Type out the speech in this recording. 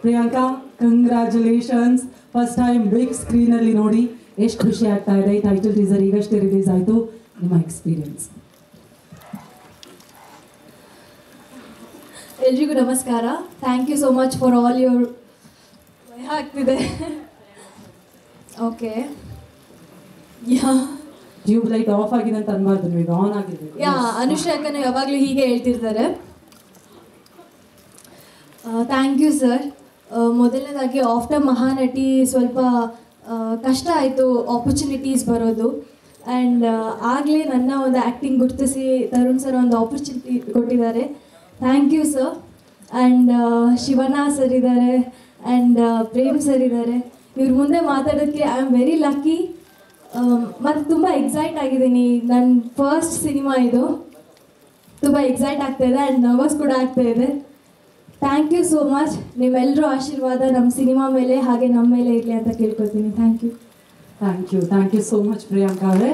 Priyanka, congratulations. First time big ಸ್ಕ್ರೀನಲ್ಲಿ ನೋಡಿ ಎಷ್ಟು ಖುಷಿ ಆಗ್ತಾ ಇದೆ. ಟೈಟಲ್ ಟೀಸರ್ ಈಗಷ್ಟೇ ರಿಲೀಸ್ ಆಯಿತು. ನಿಮ್ಮ ಎಕ್ಸ್ಪೀರಿಯನ್ಸ್? ಎಲ್ರಿಗೂ ನಮಸ್ಕಾರ. Thank you so much for all your ಭಯ ಆಗ್ತಿದೆ. Okay, yeah tube light off ಆಗಿದೆ ಅಂತ ಅನ್ಬಾರ್ದು, ನೀವು ಆನ್ ಆಗಿದೆ. ಅನುಶ್ರೀ ಅಕ್ಕನ ಯಾವಾಗಲೂ ಹೀಗೆ ಹೇಳ್ತಿರ್ತಾರೆ. Thank you sir. ಮೊದಲನೇದಾಗಿ ಆಫ್ಟರ್ ಮಹಾನಟಿ ಸ್ವಲ್ಪ ಕಷ್ಟ ಆಯಿತು ಆಪರ್ಚುನಿಟೀಸ್ ಬರೋದು. ಆ್ಯಂಡ್ ಆಗಲೇ ನನ್ನ ಒಂದು ಆ್ಯಕ್ಟಿಂಗ್ ಗುರುತಿಸಿ ತರುಣ್ ಸರ್ ಒಂದು ಆಪರ್ಚುನಿಟಿ ಕೊಟ್ಟಿದ್ದಾರೆ. Thank you sir. And Shivanna sir ಇದ್ದಾರೆ, ಆ್ಯಂಡ್ ಪ್ರೇಮ್ ಸರ್ ಇದ್ದಾರೆ. ಇವ್ರ ಮುಂದೆ ಮಾತಾಡೋಕ್ಕೆ ಐ ಆಮ್ ವೆರಿ ಲಕ್ಕಿ. ಮತ್ತು ತುಂಬ ಎಕ್ಸೈಟ್ ಆಗಿದ್ದೀನಿ. ನನ್ನ ಫಸ್ಟ್ ಸಿನಿಮಾ ಇದು. ತುಂಬ ಎಕ್ಸೈಟ್ ಆಗ್ತಾಯಿದೆ ಆ್ಯಂಡ್ ನರ್ವಸ್ ಕೂಡ ಆಗ್ತಾಯಿದೆ. Thank you so much. ನೀವೆಲ್ಲರೂ ಆಶೀರ್ವಾದ ನಮ್ಮ ಸಿನಿಮಾ ಮೇಲೆ ಹಾಗೆ ನಮ್ಮ ಮೇಲೆ ಇರಲಿ ಅಂತ ಕೇಳ್ಕೊತೀನಿ. Thank you. Thank you so much Priyanka ಅವರೇ.